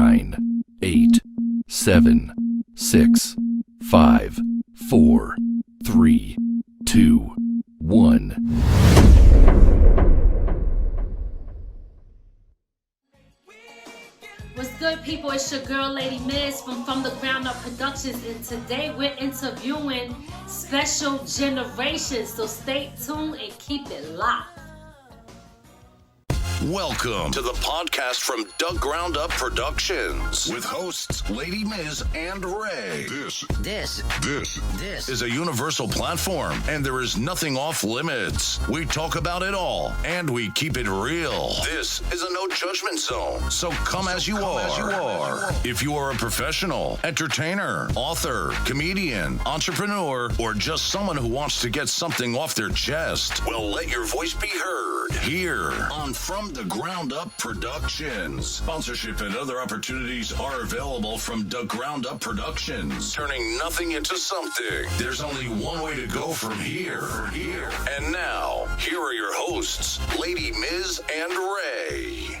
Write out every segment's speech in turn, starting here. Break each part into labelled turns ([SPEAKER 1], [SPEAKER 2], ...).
[SPEAKER 1] 9, 8, 7, 6, 5, 4, 3, 2, 1.
[SPEAKER 2] What's good, people? It's your girl, Lady Miz from the Ground Up Productions, and today we're interviewing Special Generation. So stay tuned and keep it locked.
[SPEAKER 1] Welcome to the podcast from The Ground Up Productions with hosts Lady Miz and Ray. This is a universal platform, and there is nothing off limits. We talk about it all, and we keep it real. This is a no judgment zone, so come as you are. If you are a professional, entertainer, author, comedian, entrepreneur, or just someone who wants to get something off their chest, well, let your voice be heard here on From the Ground Up Productions. Sponsorship and other opportunities are available from The Ground Up Productions. Turning nothing into something. There's only one way to go from here. And now, here are your hosts, Lady Miz and Ray.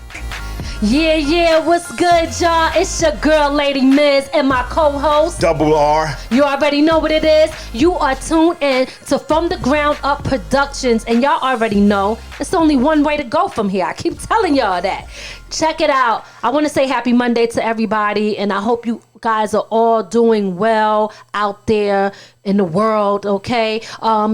[SPEAKER 2] Yeah, what's good, y'all? It's your girl, Lady Miz, and my co-host,
[SPEAKER 3] Double R.
[SPEAKER 2] You already know what it is. You are tuned in to From the Ground Up Productions, and y'all already know it's only one way to go from here. I keep telling y'all that. Check it out. I want to say happy Monday to everybody, and I hope you guys are all doing well out there in the world, okay?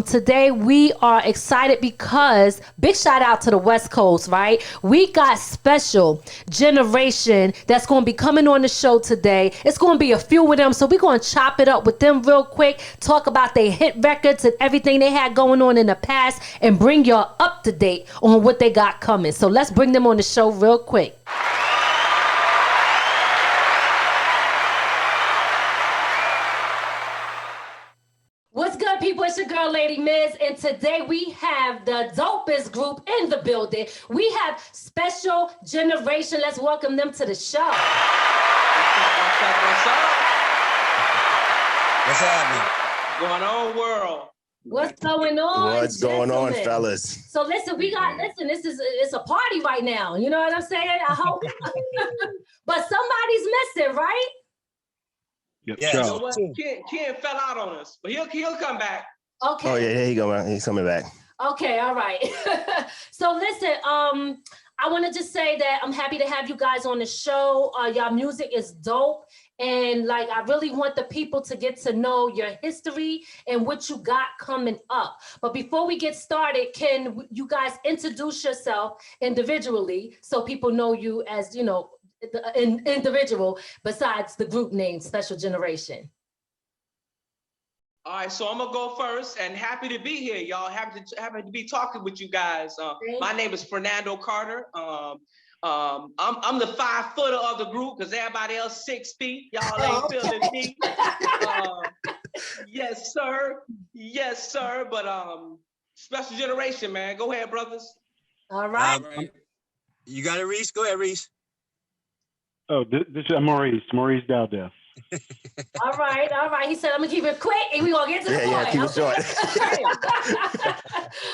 [SPEAKER 2] Today we are excited because big shout out to the West Coast, right? We got Special Generation that's going to be coming on the show today. It's going to be a few of them, so we're going to chop it up with them real quick, talk about their hit records and everything they had going on in the past, and bring y'all up to date on what they got coming. So let's bring them on the show real quick. What's good, people? It's your girl, Lady Miz, and today we have the dopest group in the building. We have Special Generation. Let's welcome them to the show.
[SPEAKER 4] What's happening? Going on, world?
[SPEAKER 2] What's going on?
[SPEAKER 3] What's going on, fellas?
[SPEAKER 2] So listen, it's a party right now. You know what I'm saying? I hope. But somebody's missing, right?
[SPEAKER 5] Yep.
[SPEAKER 4] Yeah, you know what? Ken fell out on us, but he'll come back.
[SPEAKER 2] Okay.
[SPEAKER 3] Oh yeah, there you go, man. He's coming back.
[SPEAKER 2] Okay, all right. So listen, I want to just say that I'm happy to have you guys on the show. Y'all music is dope. And like, I really want the people to get to know your history and what you got coming up. But before we get started, can you guys introduce yourself individually so people know you as, you know, an individual besides the group name Special Generation?
[SPEAKER 4] All right, so I'm gonna go first, and happy to be here, y'all. Happy to be talking with you guys. My name is Fernando Carter. I'm the 5-footer of the group because everybody else 6 feet. Y'all ain't feeling me. Yes, sir. But Special Generation, man. Go ahead, brothers.
[SPEAKER 2] All right.
[SPEAKER 6] You got it, Reese? Go ahead, Reese.
[SPEAKER 5] Oh, this is Maurice Dowdell.
[SPEAKER 2] All right. He said, I'm gonna keep it quick and we're gonna get to the point.
[SPEAKER 3] Yeah, keep it short.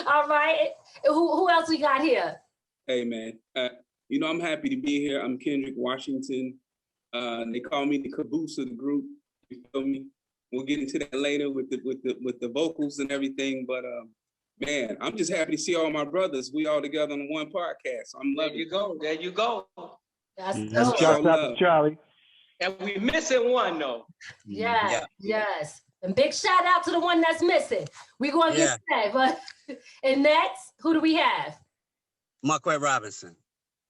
[SPEAKER 2] All right. Who else we got here?
[SPEAKER 7] Hey, man. I'm happy to be here. I'm Kendrick Washington. They call me the caboose of the group. You feel me? We'll get into that later with the vocals and everything. But man, I'm just happy to see all my brothers. We all together on one podcast. I'm loving it.
[SPEAKER 4] There you go.
[SPEAKER 2] That's
[SPEAKER 5] Shout out to Charlie.
[SPEAKER 4] And we missing one though.
[SPEAKER 2] Yes. And big shout out to the one that's missing. We're gonna get to that. But and next, who do we have?
[SPEAKER 6] Maquet Robinson.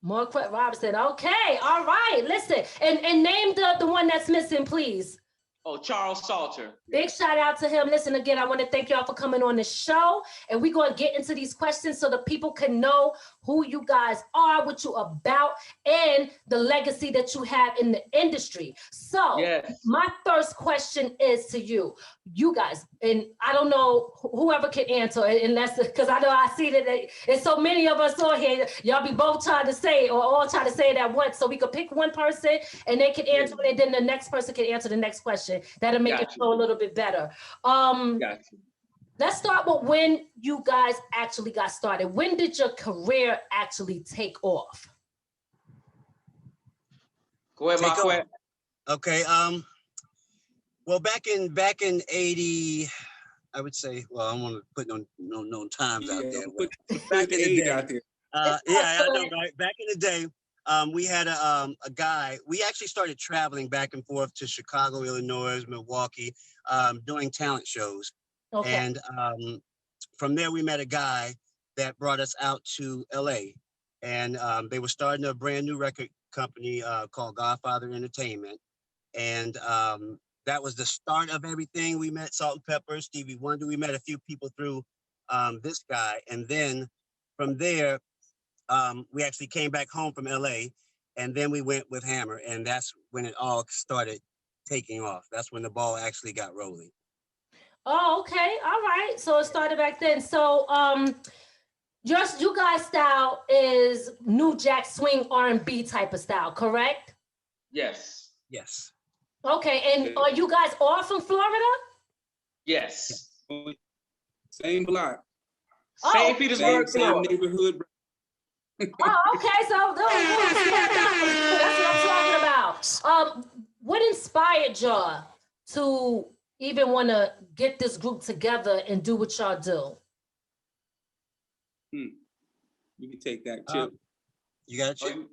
[SPEAKER 2] Maquet Robinson. Okay, all right. Listen, and name the one that's missing, please.
[SPEAKER 4] Oh, Charles Salter.
[SPEAKER 2] Big shout out to him. Listen, again, I want to thank y'all for coming on the show. And we're going to get into these questions so the people can know who you guys are, what you about, and the legacy that you have in the industry. So my first question is to you guys, and I don't know whoever can answer it, unless, because I know I see that there's so many of us on here. Y'all be both trying to say it or all trying to say it at once. So we could pick one person and they can answer it, and then the next person can answer the next question. That'll make it flow a little bit better. Let's start with when you guys actually got started. When did your career actually take off?
[SPEAKER 4] Go ahead, Maquet.
[SPEAKER 6] Okay. Well, back in 80, I would say. Well, I don't want to put no times out there.
[SPEAKER 7] Back in the day, out there.
[SPEAKER 6] Yeah, I know, right? Back in the day, we had a guy. We actually started traveling back and forth to Chicago, Illinois, Milwaukee, doing talent shows.
[SPEAKER 2] Okay.
[SPEAKER 6] And from there, we met a guy that brought us out to LA. And they were starting a brand new record company called Godfather Entertainment. And that was the start of everything. We met Salt and Pepper, Stevie Wonder. We met a few people through this guy. And then from there, we actually came back home from LA. And then we went with Hammer. And that's when it all started taking off. That's when the ball actually got rolling.
[SPEAKER 2] Oh, okay. All right. So it started back then. So you guys' style is New Jack Swing R&B type of style, correct?
[SPEAKER 4] Yes.
[SPEAKER 6] Yes.
[SPEAKER 2] Okay. And are you guys all from Florida?
[SPEAKER 4] Yes.
[SPEAKER 7] Same block.
[SPEAKER 4] St. Petersburg,
[SPEAKER 7] same neighborhood.
[SPEAKER 2] Oh, okay. So that's what I'm talking about. What inspired y'all to even want to get this group together and do what y'all do?
[SPEAKER 7] You can take that, Chip.
[SPEAKER 6] You got a chip?
[SPEAKER 4] You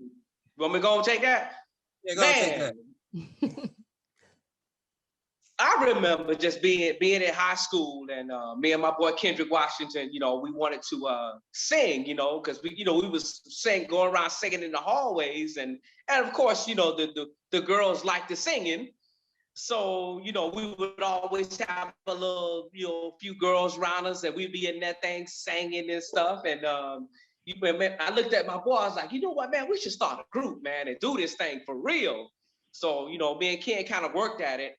[SPEAKER 4] want me to go and take that?
[SPEAKER 6] Yeah, go ahead, take that.
[SPEAKER 4] I remember just being in high school, and me and my boy Kendrick Washington, we wanted to sing, because we was going around singing in the hallways, and of course, the girls liked the singing. So, we would always have a little, few girls around us, and we'd be in that thing singing and stuff. And I looked at my boy, I was like, you know what, man, we should start a group, man, and do this thing for real. So, me and Ken kind of worked at it.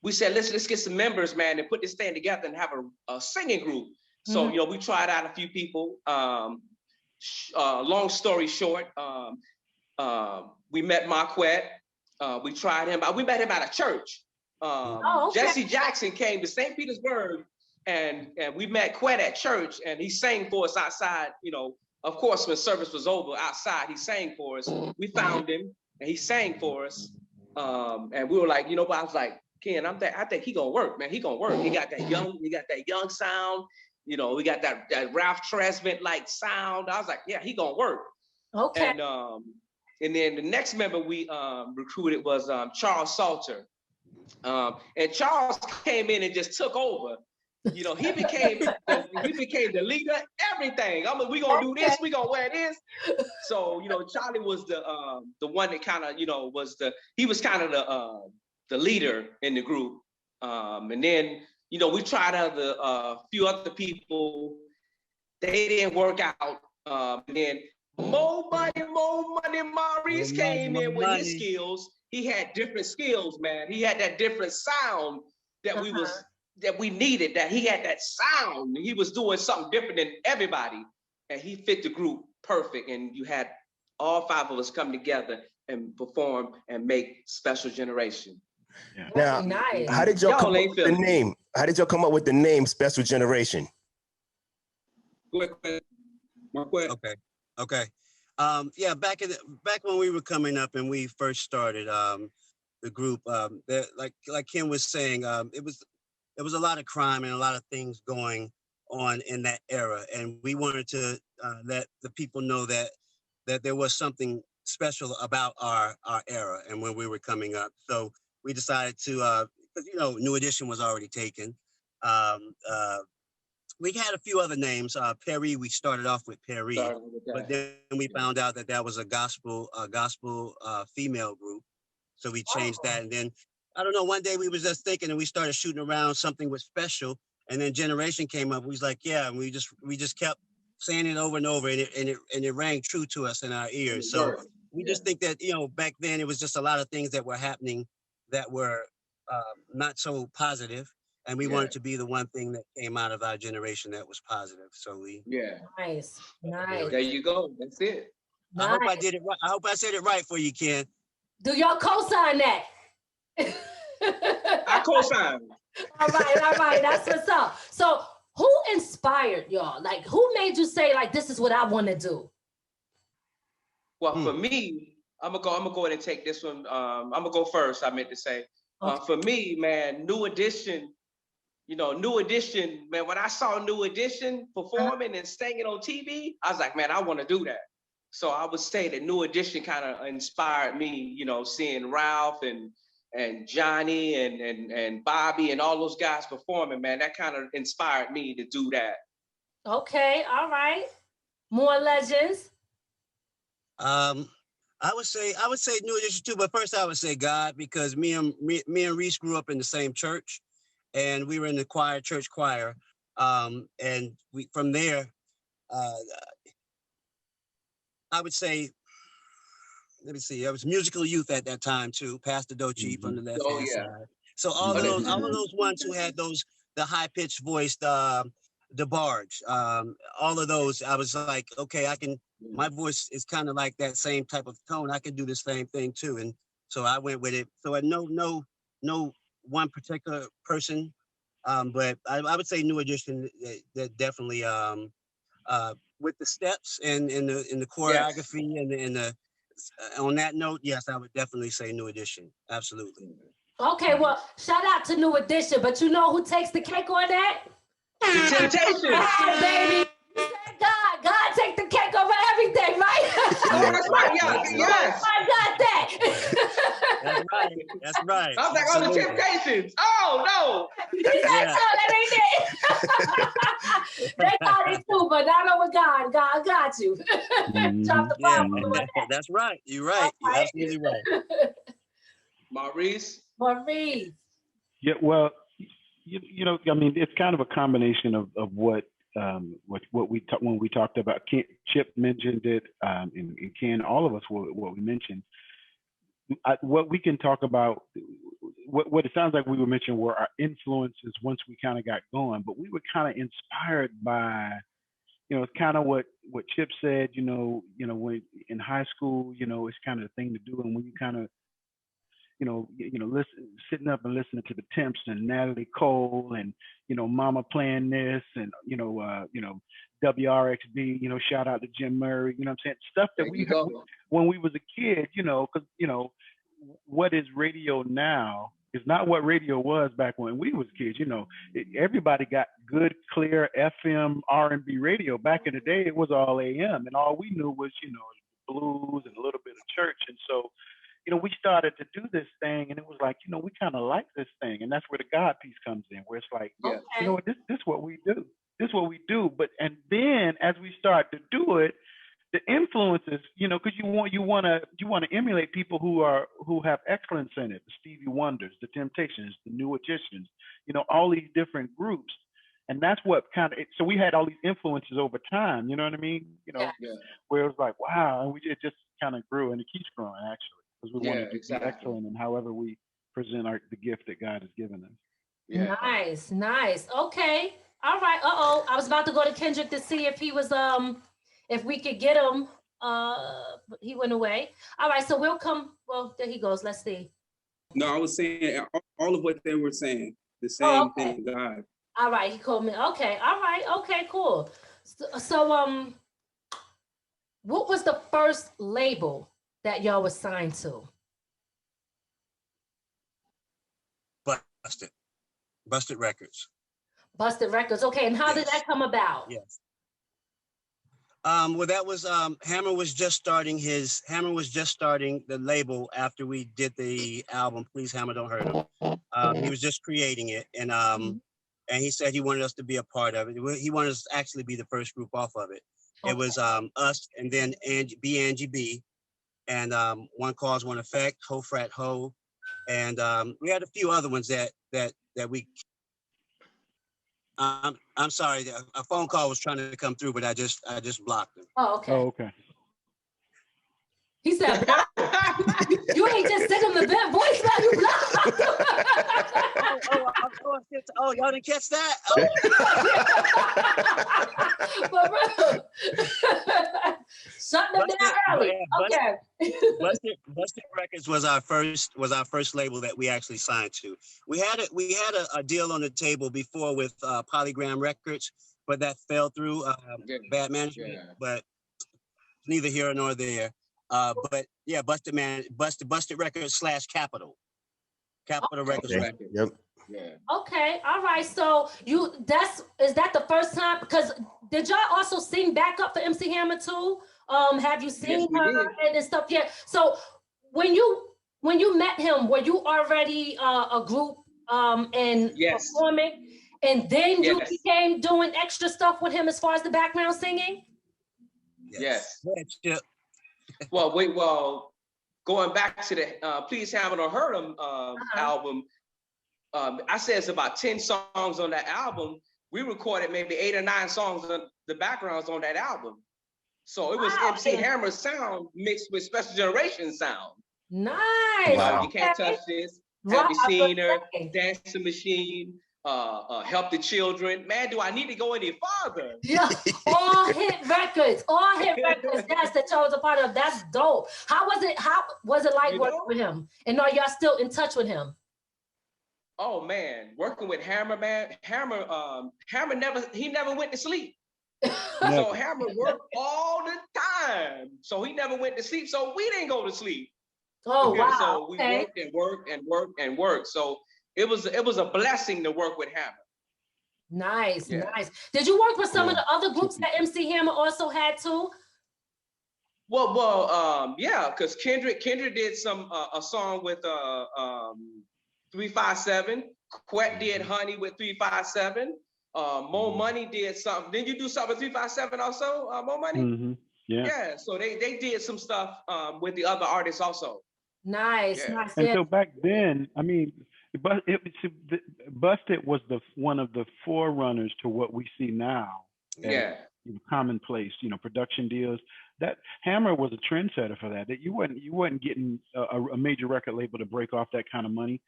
[SPEAKER 4] We said, let's get some members, man, and put this thing together and have a singing group. So, we tried out a few people. Long story short, we met Maquet. We tried him. We met him at a church. Okay. Jesse Jackson came to St. Petersburg, and we met Quet at church, and he sang for us outside. Of course, when service was over outside, he sang for us. We found him, and he sang for us. And we were like, but I was like, Ken, I think he gonna work, man. He gonna work. He got that young sound. We got that Ralph Tresvant like sound. I was like, yeah, he gonna work.
[SPEAKER 2] Okay.
[SPEAKER 4] And then the next member we recruited was Charles Salter. And Charles came in and just took over. He became the leader, everything. We gonna do this, we gonna wear this. So, Charlie was the one that kind of, he was kind of the leader in the group. And then, we tried a few other people. They didn't work out. And then more money, Maurice came in with his skills. He had different skills, man. He had that different sound that we needed, that he had that sound. He was doing something different than everybody. And he fit the group perfect. And you had all five of us come together and perform and make Special Generation.
[SPEAKER 3] Yeah. Now, nice. How did y'all come up with the name? How did y'all come up with the name Special Generation?
[SPEAKER 6] Okay. Yeah, back when we were coming up and we first started the group, like Kim was saying, it was a lot of crime and a lot of things going on in that era, and we wanted to let the people know that there was something special about our era and when we were coming up. So we decided to, because New Edition was already taken. We had a few other names. Perry, we started off with Perry, but then we found out that was a gospel female group. So we changed that. And then, I don't know, one day we was just thinking and we started shooting around something with Special, and then Generation came up. We was like, yeah, and we just kept saying it over and over, and it rang true to us in our ears. So we just think that, back then it was just a lot of things that were happening that were not so positive. And we wanted to be the one thing that came out of our generation that was positive. So we
[SPEAKER 2] nice.
[SPEAKER 4] There you go. That's it.
[SPEAKER 6] Nice. I hope I did it right. I hope I said it right for you, Ken.
[SPEAKER 2] Do y'all co-sign that?
[SPEAKER 4] I co-sign.
[SPEAKER 2] All right. That's what's up. So who inspired y'all? Like, who made you say, like, this is what I want to do?
[SPEAKER 4] Well, for me, I'm gonna go ahead and take this one. I'm gonna go first. I meant to say, for me, man, New Edition. New Edition, man. When I saw New Edition performing and singing on TV, I was like, man, I want to do that. So I would say that New Edition kind of inspired me. Seeing Ralph and Johnny and Bobby and all those guys performing, man, that kind of inspired me to do that.
[SPEAKER 2] Okay, all right. More legends.
[SPEAKER 6] I would say New Edition too, but first I would say God, because me and Reese grew up in the same church, and we were in the church choir, and we from there. I would say, let me see. I was musical youth at that time too. Pastor Dochi from the left hand side. So all of those ones who had the high pitched voice, DeBarge, all of those, I was like, okay, my voice is kind of like that same type of tone. I can do the same thing too. And so I went with it. So I no one particular person, but I would say New Edition that definitely with the steps and in the choreography and the on that note, yes, I would definitely say New Edition. Absolutely.
[SPEAKER 2] Okay, well, shout out to New Edition, but you know who takes the cake on that?
[SPEAKER 4] The Temptations.
[SPEAKER 2] Baby. God take the cake over everything, right?
[SPEAKER 4] That's right. Yes.
[SPEAKER 2] I got that.
[SPEAKER 6] That's right.
[SPEAKER 4] I was like, oh, the Temptations. Oh no.
[SPEAKER 2] That ain't it. They got it too, but not over God. God got you. Drop the bomb.
[SPEAKER 6] That's right. You're right. You're absolutely right.
[SPEAKER 4] Maurice.
[SPEAKER 5] Yeah, well, I mean, it's kind of a combination of what we when we talked about. Chip mentioned it, and Ken, all of us what we mentioned. What we can talk about, what it sounds like we were mentioning were our influences once we kind of got going, but we were kind of inspired by, it's kind of what Chip said, when in high school, it's kind of the thing to do, and when you kind of sitting up and listening to the Temps and Natalie Cole and, Mama playing this and, WRXB, shout out to Jim Murray, I'm saying? Stuff that we heard when we was a kid, because, what is radio now is not what radio was back when we was kids. Everybody got good, clear FM R&B radio. Back in the day, it was all AM, and all we knew was, blues and a little bit of church. And so, we started to do this thing, and it was like, we kind of like this thing, and that's where the God piece comes in, where it's like, this is what we do. This is what we do. And then as we start to do it, the influences, because you want to emulate people who have excellence in it. The Stevie Wonders, the Temptations, the New Editions, all these different groups, and that's what kind of. So we had all these influences over time. You know what I mean? Where it was like, wow, and it just kind of grew, and it keeps growing actually. Because we want to be excellent in however we present the gift that God has given us.
[SPEAKER 2] Yeah. Nice. Okay. All right. I was about to go to Kendrick to see if he was if we could get him. He went away. All right. So we'll come. Well, there he goes. Let's see.
[SPEAKER 7] No, I was saying all of what they were saying. The same thing. God.
[SPEAKER 2] All right. He called me. Okay. All right. Okay. Cool. So what was the first label that y'all was signed to?
[SPEAKER 6] Busted Records.
[SPEAKER 2] Busted Records. Okay, and how did that come about?
[SPEAKER 6] Yes. Well, that was Hammer was just starting the label after we did the album. Please, Hammer, Don't Hurt Him. He was just creating it, and he said he wanted us to be a part of it. He wanted us to actually be the first group off of it. Okay. It was us, and then Angie B, and One Cause, One Effect, Ho Frat Ho, and we had a few other ones that we. I'm sorry, a phone call was trying to come through, but I just blocked him.
[SPEAKER 2] Oh, okay.
[SPEAKER 5] Oh, okay.
[SPEAKER 2] He said, you ain't just sent him the voicemail, you blocked.
[SPEAKER 6] Oh, y'all didn't catch that?
[SPEAKER 2] But bro, shut them down early. Okay.
[SPEAKER 6] Busted Records was our first label that we actually signed to. We had a deal on the table before with Polygram Records, but that fell through bad management. Yeah. But neither here nor there. But yeah, Busted Records / Capital Records.
[SPEAKER 3] Okay. Yep.
[SPEAKER 4] Yeah.
[SPEAKER 2] Okay, all right. So is that the first time? Because did y'all also sing backup for MC Hammer too? Have you seen her and stuff? Yeah. So when you met him, were you already a group and performing, and then you became doing extra stuff with him as far as the background singing?
[SPEAKER 4] Yes. Well, going back to the Please Haven't or Heard 'Em album. I said it's about 10 songs on that album. We recorded maybe 8 or 9 songs on the backgrounds on that album. So it was MC Hammer's sound mixed with Special Generation sound.
[SPEAKER 2] Nice.
[SPEAKER 4] Wow. You Can't Touch This, Have You Seen Her, Dancing Machine, Help the Children. Man, do I need to go any farther?
[SPEAKER 2] Yeah, all hit records. Yes, that y'all was a part of. That's dope. How was it like working with him? And are y'all still in touch with him?
[SPEAKER 4] Oh man, working with Hammer, man. Hammer never went to sleep. So Hammer worked all the time. So he never went to sleep. So we didn't go to sleep.
[SPEAKER 2] Oh wow.
[SPEAKER 4] So we worked and worked. So it was a blessing to work with Hammer.
[SPEAKER 2] Nice. Did you work with some of the other groups that MC Hammer also had too?
[SPEAKER 4] Well, yeah, because Kendrick did a song with 357. Quet did Honey with 357. Mo Money did something. Didn't you do something with 357 also, Mo Money?
[SPEAKER 5] Mm-hmm. Yeah.
[SPEAKER 4] So they did some stuff with the other artists also.
[SPEAKER 2] Nice.
[SPEAKER 5] And so back then, I mean, Busted was one of the forerunners to what we see now. Commonplace, production deals. That Hammer was a trendsetter for that. That you wasn't getting a major record label to break off that kind of money.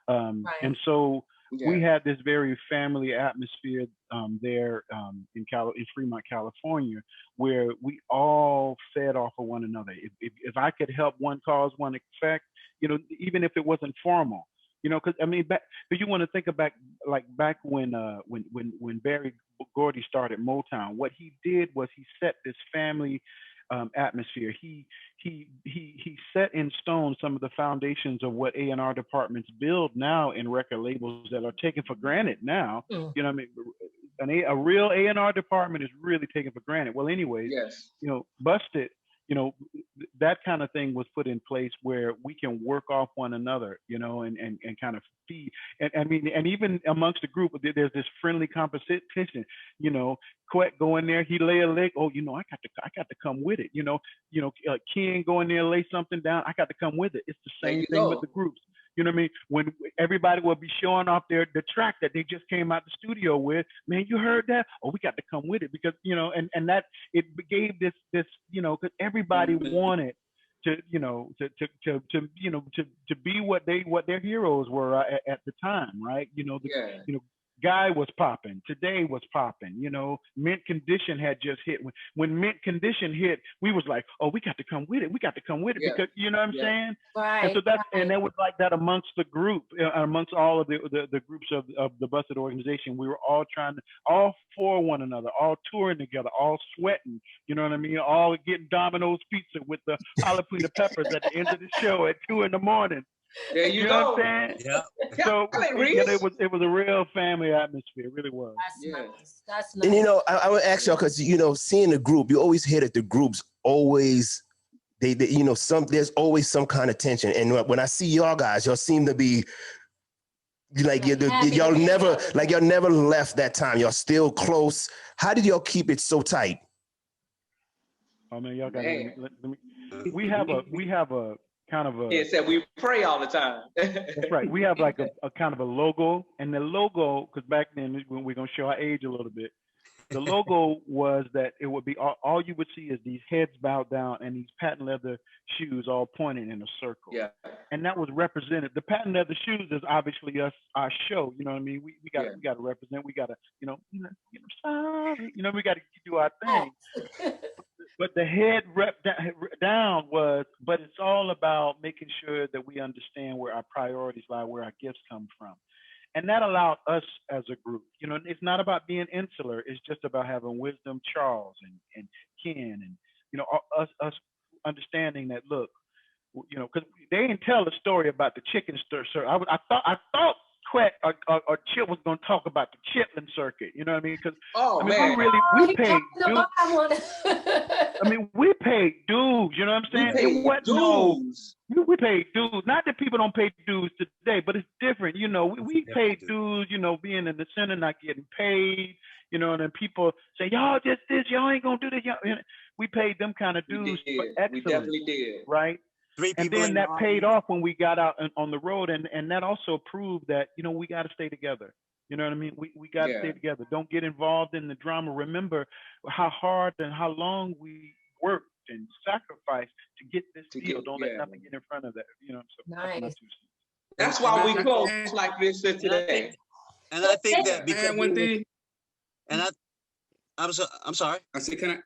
[SPEAKER 5] And so we had this very family atmosphere there in Fremont, California, where we all fed off of one another. If I could help one cause, one effect, even if it wasn't formal, because I mean, but you want to think back when Berry Gordy started Motown, what he did was he set this family atmosphere. He set in stone some of the foundations of what A&R departments build now in record labels that are taken for granted now. You know what I mean? A real A&R department is really taken for granted. Well, anyways, Busted, that kind of thing was put in place where we can work off one another, and kind of feed. And I mean, and even amongst the group, there's this friendly competition. Quet go in there, he lay a lick. Oh, I got to come with it. Ken go in there, lay something down. I got to come with it. It's the same thing with the groups. You know what I mean? When everybody will be showing off the track that they just came out the studio with, man, you heard that? Oh, we got to come with it because, and that it gave this, because everybody wanted to be what their heroes were at the time, right? Guy was popping. Today was popping. Mint Condition had just hit. When Mint Condition hit, we was like, oh, we got to come with it. We got to come with it because you know what I'm saying.
[SPEAKER 2] Right.
[SPEAKER 5] And so and that was like that amongst the group, amongst all of the groups of the Busted organization. We were all all for one another, all touring together, all sweating. You know what I mean? All getting Domino's pizza with the jalapeno peppers at the end of the show at 2 a.m.
[SPEAKER 4] There you go.
[SPEAKER 5] What I'm saying? Yeah. So it was a real family atmosphere. It really was.
[SPEAKER 2] That's nice.
[SPEAKER 3] And I would ask y'all because seeing the group, you always hear that the groups always there's always some kind of tension. And when I see y'all guys, y'all seem to be y'all never left that time. Y'all still close. How did y'all keep it so tight?
[SPEAKER 5] Oh man, y'all got we have a kind of a.
[SPEAKER 4] He said we pray all the time.
[SPEAKER 5] That's right. We have like a kind of a logo, and the logo, because back then when we're gonna show our age a little bit, the logo was that it would be all you would see is these heads bowed down and these patent leather shoes all pointing in a circle.
[SPEAKER 4] Yeah.
[SPEAKER 5] And that was represented. The patent leather shoes is obviously our show. You know what I mean? We got to represent. We got to sorry. We got to do our thing. But the head down was, but it's all about making sure that we understand where our priorities lie, where our gifts come from. And that allowed us as a group, it's not about being insular. It's just about having wisdom, Charles and Ken and, us understanding that, look, you know, because they didn't tell the story about the Chitlin.Circuit. I thought Quet or Chip was going to talk about the Chitlin.Circuit. You know what I mean? Because we paid dues. I mean, we paid dues. You know what I'm saying? It wasn't we paid dues. Not that people don't pay dues today, but it's different. You know, we paid dues. You know, being in the center, not getting paid. You know, and then people say, y'all just this, y'all ain't gonna do this. We paid them kind of dues for excellence. We
[SPEAKER 4] definitely did.
[SPEAKER 5] Right? And then that paid off when we got out on the road, and that also proved that, you know, we got to stay together. You know what I mean? We got to stay together. Don't get involved in the drama. Remember how hard and how long we worked and sacrificed to get this deal. Don't let nothing get in front of that. You know. So
[SPEAKER 2] nice.
[SPEAKER 4] That's why we close like this today.
[SPEAKER 6] And I think that because
[SPEAKER 7] one thing.
[SPEAKER 6] And I'm sorry.
[SPEAKER 7] I said, can I?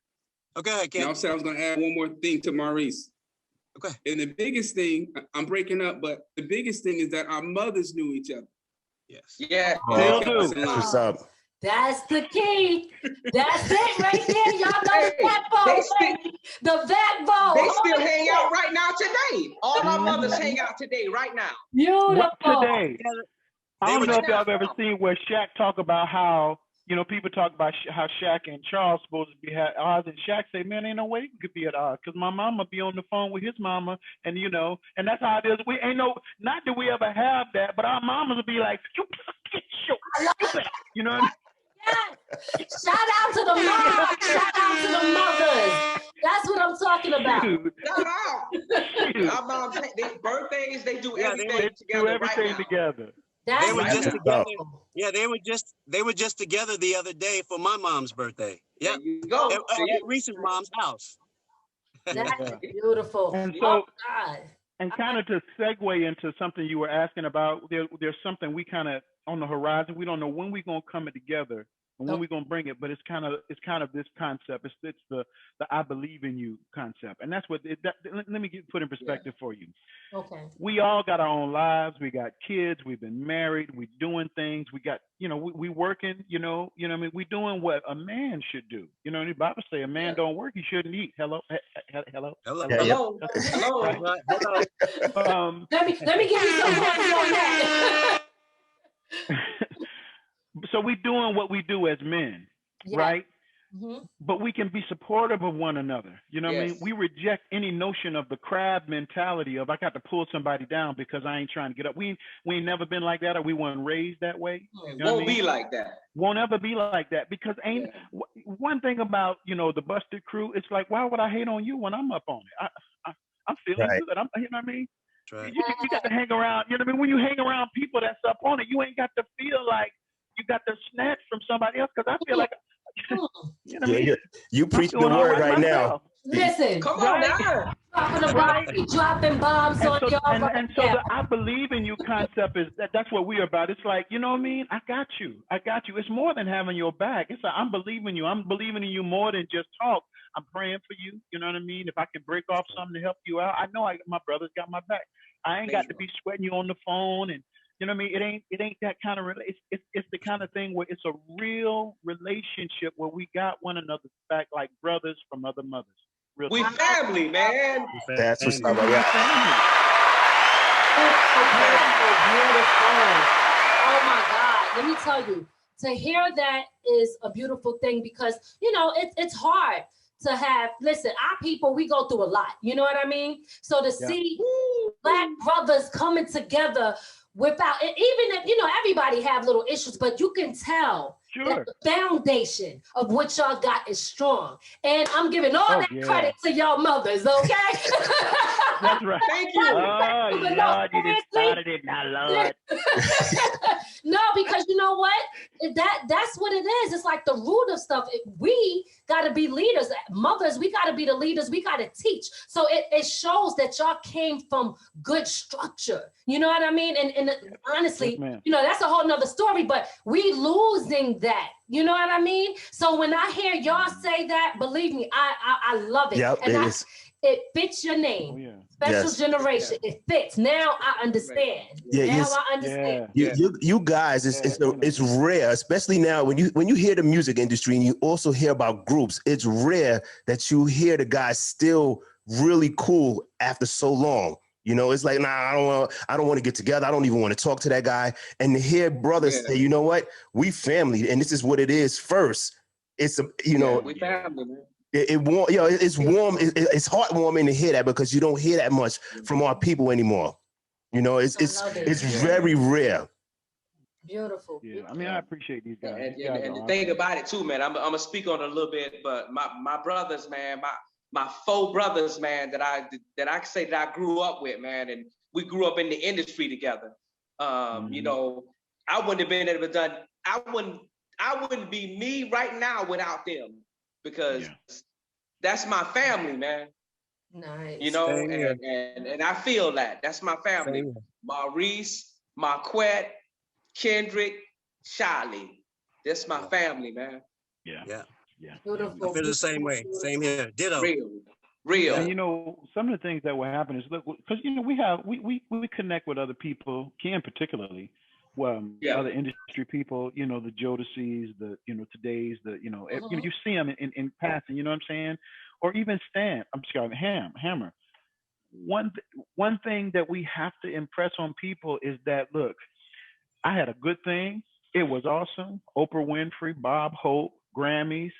[SPEAKER 6] Okay, I can.
[SPEAKER 7] I said I was going to add one more thing to Maurice.
[SPEAKER 6] Okay.
[SPEAKER 7] And the biggest thing, I'm breaking up, but the biggest thing is that our mothers knew each other.
[SPEAKER 6] Yes.
[SPEAKER 4] Yeah.
[SPEAKER 3] That's what's up.
[SPEAKER 2] That's the key. That's it right there. Y'all know the backbone. The backbone.
[SPEAKER 4] They still hang out right now today. All our mothers hang out today, right now.
[SPEAKER 2] Beautiful.
[SPEAKER 5] What today? I don't know if y'all have ever seen where Shaq talk about how, you know, people talk about how Shaq and Charles supposed to be at odds, and Shaq say, man, ain't no way we could be at odds, because my mama be on the phone with his mama, and you know, and that's how it is. We ain't not that we ever have that, but our mamas will be like, you know what I mean?
[SPEAKER 2] Yes. Shout out to the moms. Shout out to the mothers. That's what I'm talking about.
[SPEAKER 4] Shout out. Our moms, they birthdays, they do everything together.
[SPEAKER 5] Do everything together.
[SPEAKER 6] They were just together. Yeah, they were just together the other day for my mom's birthday. Yeah, at Reese's mom's house.
[SPEAKER 2] That's beautiful.
[SPEAKER 5] And so, and kind of to segue into something you were asking about, there's something we kind of on the horizon. We don't know when we're gonna come together and when we're gonna bring it, but it's kind of this concept. It's the I believe in you concept, and that's what. Let me put in perspective for you.
[SPEAKER 2] Okay.
[SPEAKER 5] We all got our own lives. We got kids. We've been married. We're doing things. We got, you know, we working. You know what I mean. We doing what a man should do. You know, the Bible say a man don't work, he shouldn't eat. Hello.
[SPEAKER 6] Hello.
[SPEAKER 2] Let me give you some points on that.
[SPEAKER 5] So we doing what we do as men, right? Mm-hmm. But we can be supportive of one another. You know what I mean? We reject any notion of the crab mentality of I got to pull somebody down because I ain't trying to get up. We ain't never been like that, or we weren't raised that way. You know
[SPEAKER 4] Won't be like that.
[SPEAKER 5] Won't ever be like that, because one thing about, you know, the Busted Crew, it's like, why would I hate on you when I'm up on it? I'm feeling good. You know what I mean? Right. You got to hang around. You know what I mean? When you hang around people that's up on it, you ain't got to feel like you got to snatch from somebody else, because I feel like, you know what I mean?
[SPEAKER 3] You preaching the word right now.
[SPEAKER 2] Listen,
[SPEAKER 4] come on now.
[SPEAKER 2] Dropping bombs on y'all.
[SPEAKER 5] And so the I believe in you concept is that's what we're about. It's like, you know what I mean? I got you. It's more than having your back. It's like, I'm believing you. I'm believing in you more than just talk. I'm praying for you. You know what I mean? If I can break off something to help you out, I know my brother's got my back. I ain't got to be sweating you on the phone, and you know what I mean? It ain't that kind of it's the kind of thing where it's a real relationship where we got one another's back like brothers from other mothers.
[SPEAKER 4] We family, man.
[SPEAKER 3] That's what's up.
[SPEAKER 2] Beautiful. Oh my God. Let me tell you, to hear that is a beautiful thing, because, you know, it's hard to have, listen, our people, we go through a lot. You know what I mean? So to see Black brothers coming together without, even if, you know, everybody have little issues, but you can tell that the foundation of what y'all got is strong. And I'm giving all that credit to y'all mothers, okay?
[SPEAKER 5] That's right.
[SPEAKER 4] Thank you.
[SPEAKER 5] Oh, Lord, you just started it now, Lord.
[SPEAKER 2] No, because you know what? That's what it is. It's like the root of stuff. We got to be leaders. Mothers, we got to be the leaders. We got to teach. So it shows that y'all came from good structure. You know what I mean? And honestly, you know, that's a whole nother story, but we losing that. You know what I mean? So when I hear y'all say that, believe me, I love it.
[SPEAKER 3] Yep,
[SPEAKER 2] and it fits your name. Special generation. It fits. Now I understand. I understand.
[SPEAKER 3] You guys, it's rare, especially now when you hear the music industry and you also hear about groups. It's rare that you hear the guys still really cool after so long. You know, it's like, nah, I don't want to get together. I don't even want to talk to that guy. And to hear brothers say, you know what, we family, and this is what it is first. It's
[SPEAKER 4] we family, man.
[SPEAKER 3] It's warm. It's heartwarming to hear that, because you don't hear that much from our people anymore. You know, it's very rare.
[SPEAKER 2] Beautiful.
[SPEAKER 5] Yeah, I mean, I appreciate these guys.
[SPEAKER 4] And the thing about it too, man, I'm gonna speak on it a little bit, but my brothers, man, my 4 brothers, man, that I say that I grew up with, man, and we grew up in the industry together. You know, I wouldn't have been able to done. I wouldn't be me right now without them, because that's my family, man.
[SPEAKER 2] Nice.
[SPEAKER 4] You know, and I feel that that's my family. Maurice, Maquet, Kendrick, Charlie. That's my family, man.
[SPEAKER 5] Yeah.
[SPEAKER 2] Beautiful.
[SPEAKER 6] I feel the same way. Same here. Ditto.
[SPEAKER 4] Real.
[SPEAKER 5] And you know, some of the things that will happen is, look, because you know, we connect with other people, Ken particularly, other industry people, you know, the Jodeci's, the, you know, today's, the, you know, you see them in passing, you know what I'm saying? Or even Hammer. One thing that we have to impress on people is that, look, I had a good thing. It was awesome. Oprah Winfrey, Bob Hope, Grammys,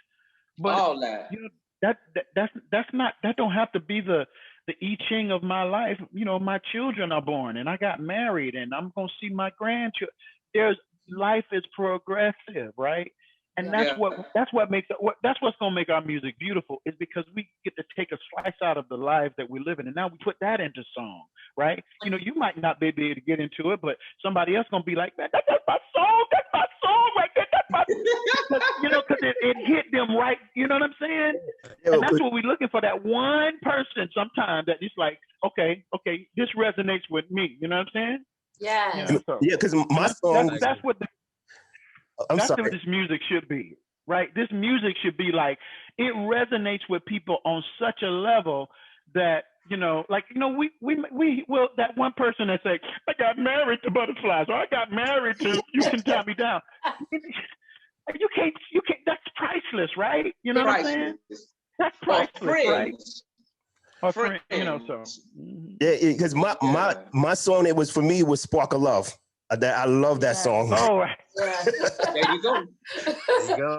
[SPEAKER 5] but
[SPEAKER 4] all that.
[SPEAKER 5] You know, that's not, that don't have to be the I Ching of my life. You know, my children are born, and I got married, and I'm gonna see my grandchildren. Life is progressive, right? And that's what makes it. That's what's gonna make our music beautiful, is because we get to take a slice out of the lives that we live in, and now we put that into song, right? You know, you might not be able to get into it, but somebody else gonna be like, man, that's my song. That's my song right there. That's my, you know, because it hit them right. You know what I'm saying? And that's what we're looking for. That one person sometimes that is like, okay, this resonates with me. You know what I'm saying?
[SPEAKER 2] Yeah.
[SPEAKER 3] Because my song.
[SPEAKER 5] That's what. That's what this music should be, right? This music should be like, it resonates with people on such a level that, you know, like, you know, we that one person that say, I got married to butterflies, or I got married to You Can Tie Me Down. You can't, that's priceless, right? You know what I'm saying? That's priceless, right? Or friend, you know, so.
[SPEAKER 3] Yeah, because my song, it was, for me, was Spark of Love. I love that song.
[SPEAKER 5] Oh, right.
[SPEAKER 4] There you go.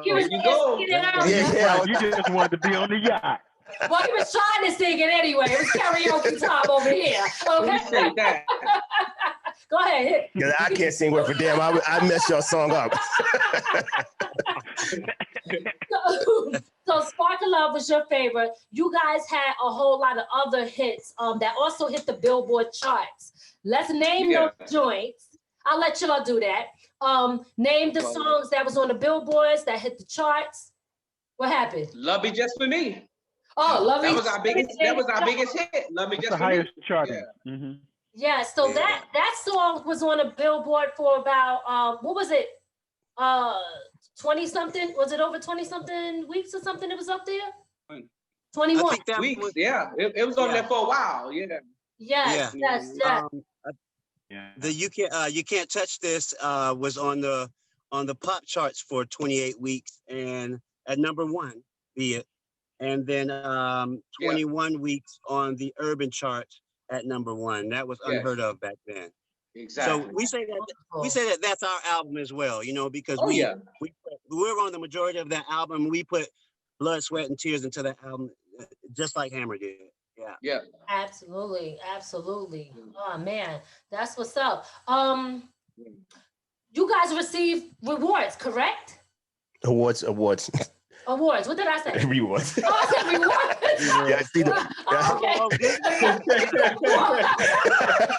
[SPEAKER 5] You just wanted to be on the yacht.
[SPEAKER 2] Well, he was trying to sing it anyway. It was karaoke time over here. Okay.
[SPEAKER 4] Say that.
[SPEAKER 2] Go ahead.
[SPEAKER 3] Because I can't sing word for damn. I messed your song up.
[SPEAKER 2] So Spark of Love was your favorite. You guys had a whole lot of other hits that also hit the Billboard charts. Let's name those joints. I'll let y'all do that. Name the songs that was on the billboards that hit the charts. What happened?
[SPEAKER 4] Love Me Just For Me.
[SPEAKER 2] Oh, Love Me.
[SPEAKER 4] That was our biggest hit. Love Me Just For Me.
[SPEAKER 5] The highest charting.
[SPEAKER 2] Yeah. So that song was on a billboard for about what was it? 20 something? Was it over 20 something weeks or something? It was up there. 21
[SPEAKER 4] weeks. Yeah, it was on there for a while. Yeah.
[SPEAKER 2] Yes.
[SPEAKER 6] The You Can't Touch This was on the pop charts for 28 weeks and at #1, be it, and then 21 weeks on the urban charts at '1. That was unheard of back then.
[SPEAKER 4] Exactly.
[SPEAKER 6] So we say that that's our album as well, you know, because we're on the majority of that album. We put blood, sweat, and tears into that album, just like Hammer did.
[SPEAKER 4] Yeah.
[SPEAKER 2] Absolutely. Oh man, that's what's up. You guys receive rewards, correct?
[SPEAKER 3] Awards.
[SPEAKER 2] What did I say?
[SPEAKER 3] Rewards.
[SPEAKER 2] Oh, I said rewards.
[SPEAKER 3] Yeah, I see that.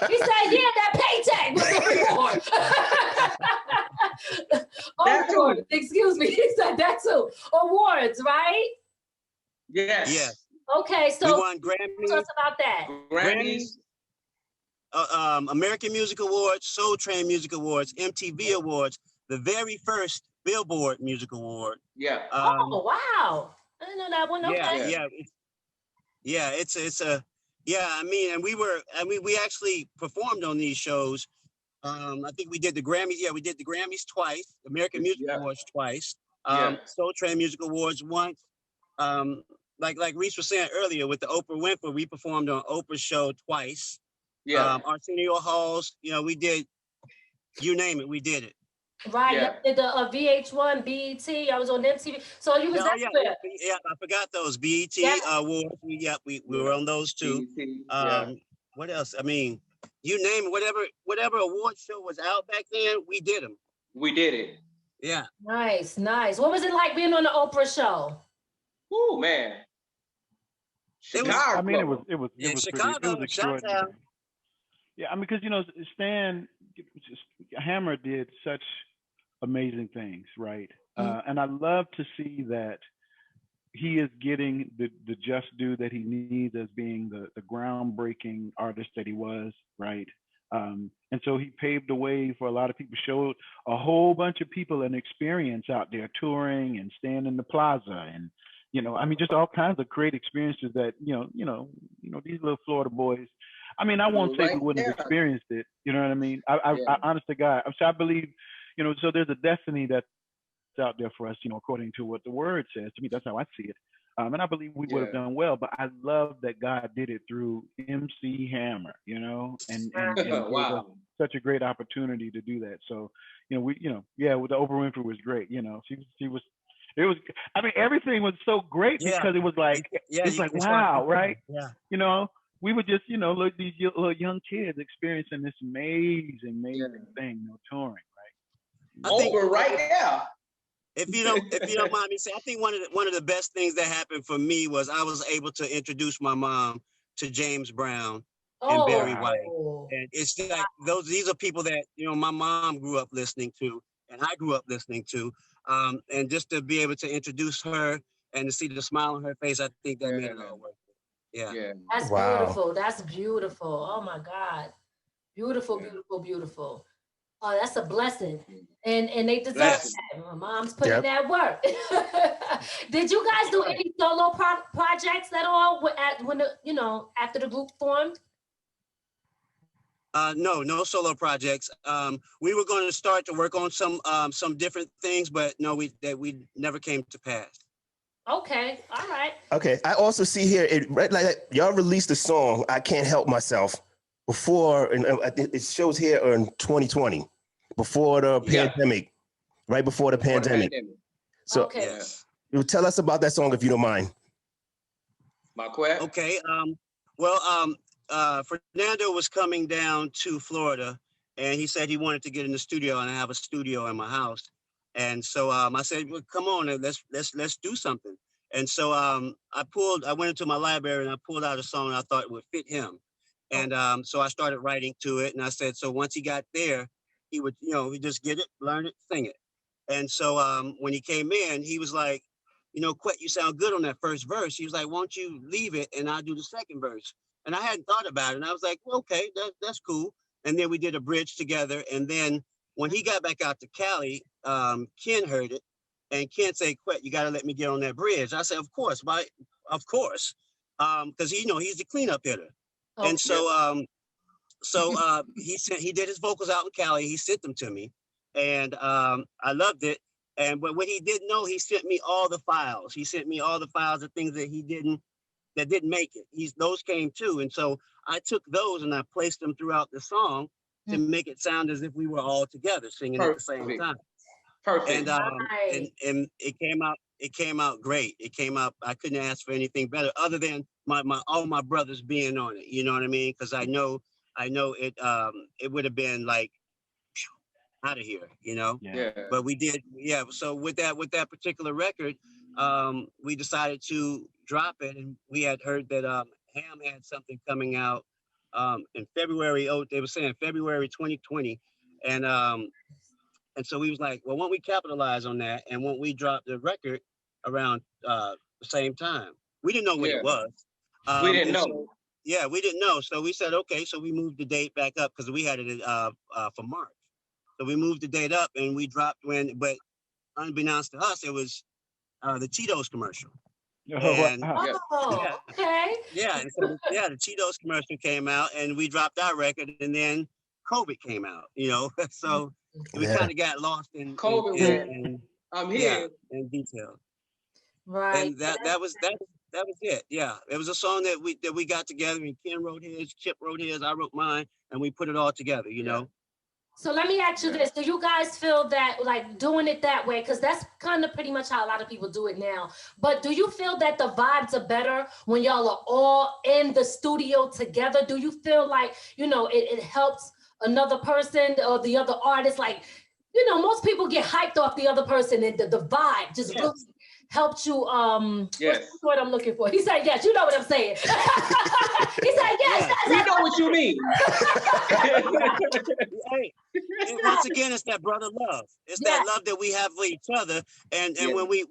[SPEAKER 2] He said, "Yeah, that paycheck was a reward." Awards. Excuse me. He said that too. Awards, right?
[SPEAKER 4] Yes.
[SPEAKER 6] Yeah.
[SPEAKER 2] Okay, so
[SPEAKER 6] we won Grammys.
[SPEAKER 2] Tell us about that.
[SPEAKER 4] Grammys.
[SPEAKER 6] American Music Awards, Soul Train Music Awards, MTV Awards, the very first Billboard Music Award.
[SPEAKER 4] Yeah.
[SPEAKER 2] Oh wow! I didn't know that one. Okay. We actually performed on these shows.
[SPEAKER 6] I think we did the Grammys. Yeah, we did the Grammys twice, American Music Awards twice, Soul Train Music Awards once. like Reese was saying earlier with the Oprah Winfrey, we performed on Oprah's show twice.
[SPEAKER 4] Yeah.
[SPEAKER 6] Arsenio Halls, you know, we did, you name it, we did it.
[SPEAKER 2] Right, yeah. Did the VH1, BET, I was on MTV. So you was everywhere.
[SPEAKER 6] Yeah, I forgot those BET awards. We were on those too. What else? I mean, you name it, whatever award show was out back then, we did them.
[SPEAKER 4] We did it.
[SPEAKER 6] Yeah.
[SPEAKER 2] Nice. What was it like being on the Oprah show?
[SPEAKER 4] Oh man.
[SPEAKER 5] Chicago. It was
[SPEAKER 6] Chicago,
[SPEAKER 5] it was extraordinary. Yeah, I mean, because you know, Stan Hammer did such amazing things, right? And I love to see that he is getting the just due that he needs as being the groundbreaking artist that he was, right? And so he paved the way for a lot of people, showed a whole bunch of people an experience out there touring and staying in the plaza, and you know, I mean, just all kinds of great experiences that you know these little Florida boys. I mean, I won't say we wouldn't have experienced it. You know what I mean? I honest to God, I believe, you know, so there's a destiny that's out there for us, you know, according to what the word says. To me, that's how I see it. And I believe we would have done well, but I love that God did it through MC Hammer, you know, and wow. Such a great opportunity to do that. So, you know, with the Oprah Winfrey was great. You know, it was, I mean, everything was so great because it was like, it's like, wow, right?
[SPEAKER 6] Yeah.
[SPEAKER 5] You know, we were just, you know, look, these little young kids experiencing this amazing thing, you know, touring, right?
[SPEAKER 4] I think we're right there.
[SPEAKER 6] If you don't mind me saying, I think one of the best things that happened for me was I was able to introduce my mom to James Brown and Barry White. And it's like these are people that, you know, my mom grew up listening to and I grew up listening to. And just to be able to introduce her and to see the smile on her face, I think that made it all worth it. Yeah.
[SPEAKER 2] That's beautiful. That's beautiful. Oh my God. Beautiful, beautiful, beautiful. Oh, that's a blessing. And they deserve that. My mom's putting that work. Did you guys do any solo projects at all after the group formed?
[SPEAKER 6] No solo projects. We were going to start to work on some different things, but no, we never came to pass.
[SPEAKER 2] Okay, all right.
[SPEAKER 3] Okay, I also see here like y'all released a song, I Can't Help Myself, before, and it shows here in 2020, before the pandemic, right before the pandemic. So, you tell us about that song if you don't mind.
[SPEAKER 4] Maquet.
[SPEAKER 6] Okay. Fernando was coming down to Florida, and he said he wanted to get in the studio, and I have a studio in my house. And so I said, well, come on, let's do something. And so I went into my library and I pulled out a song I thought would fit him. And so I started writing to it, and I said, so once he got there, he would, you know, he'd just get it, learn it, sing it. And so when he came in, he was like, you know, Quet, you sound good on that first verse. He was like, won't you leave it and I'll do the second verse. And I hadn't thought about it. And I was like, well, okay, that's cool. And then we did a bridge together. And then when he got back out to Cali, Ken heard it. And Ken said, Quet, you got to let me get on that bridge. I said, of course. Because, you know, he's the cleanup hitter. Okay. And so he did his vocals out in Cali. He sent them to me. And I loved it. But what he didn't know, he sent me all the files. He sent me all the files of things that didn't make it. Those came too. And so I took those and I placed them throughout the song to make it sound as if we were all together singing at the same time.
[SPEAKER 4] Perfect.
[SPEAKER 6] And it came out great. It came out, I couldn't ask for anything better other than all my brothers being on it. You know what I mean? Because I know it would have been like out of here, you know?
[SPEAKER 4] Yeah.
[SPEAKER 6] But we did, so with that particular record, we decided to drop it, and we had heard that Ham had something coming out in February. They were saying February 2020, and so we was like, well, won't we capitalize on that, and won't we drop the record around the same time? We didn't know what it was.
[SPEAKER 4] We didn't know.
[SPEAKER 6] So, we didn't know. So we said, okay. So we moved the date back up because we had it for March. So we moved the date up, and we dropped but unbeknownst to us, it was the Cheetos commercial.
[SPEAKER 2] Okay.
[SPEAKER 6] Yeah. And so, the Cheetos commercial came out, and we dropped our record, and then COVID came out. You know, so we kind of got lost in COVID.
[SPEAKER 4] I'm here
[SPEAKER 6] in detail.
[SPEAKER 2] Right.
[SPEAKER 6] And that That was it. Yeah, it was a song that we got together, and Ken wrote his, Chip wrote his, I wrote mine, and we put it all together. You know.
[SPEAKER 2] So let me ask you this. Do you guys feel that, like, doing it that way, because that's kind of pretty much how a lot of people do it now, but do you feel that the vibes are better when y'all are all in the studio together? Do you feel like, you know, it helps another person or the other artist? Like, you know, most people get hyped off the other person, and the vibe just really helped you. What's the word I'm looking for? He said yes. You know what I'm saying. He said yes.
[SPEAKER 4] We know what you mean.
[SPEAKER 6] Hey, and once again, it's that brother love. It's that love that we have for each other. And when we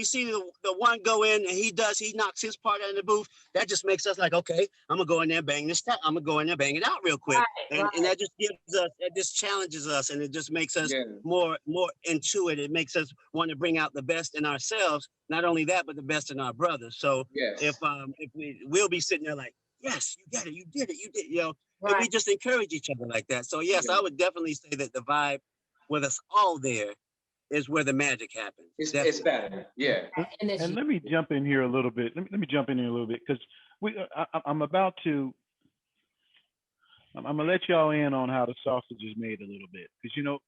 [SPEAKER 6] see the one go in and he knocks his part out in the booth, that just makes us like, okay, I'm gonna go in there and bang this. I'm gonna go in there and bang it out real quick. And that just gives us, it just challenges us, and it just makes us more into it. It makes us want to bring out the best in ourselves. Not only that, but the best in our brothers. So if we'll be sitting there like, yes, you got it, you did it, you know. And we just encourage each other like that. So yes, I would definitely say that the vibe with us all there is where the magic happens.
[SPEAKER 4] It's better,
[SPEAKER 5] And let me jump in here a little bit. Let me jump in here a little bit, because I'm gonna let y'all in on how the sausage is made a little bit, because you know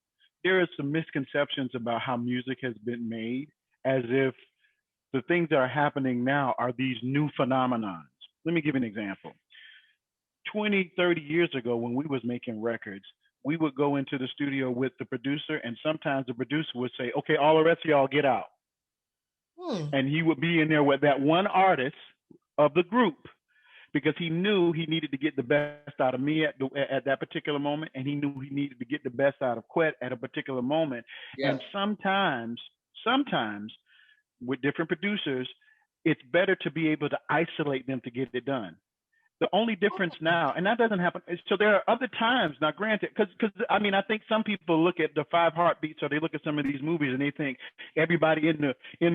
[SPEAKER 5] there are some misconceptions about how music has been made, as if the things that are happening now are these new phenomenons. Let me give you an example. 20, 30 years ago, when we was making records, we would go into the studio with the producer, and sometimes the producer would say, okay, all the rest of y'all get out. And he would be in there with that one artist of the group, because he knew he needed to get the best out of me at that particular moment, and he knew he needed to get the best out of Quet at a particular moment. And sometimes with different producers, it's better to be able to isolate them to get it done. The only difference now, and that doesn't happen, so there are other times, now granted, because I mean, I think some people look at the 5 Heartbeats, or they look at some of these movies and they think everybody in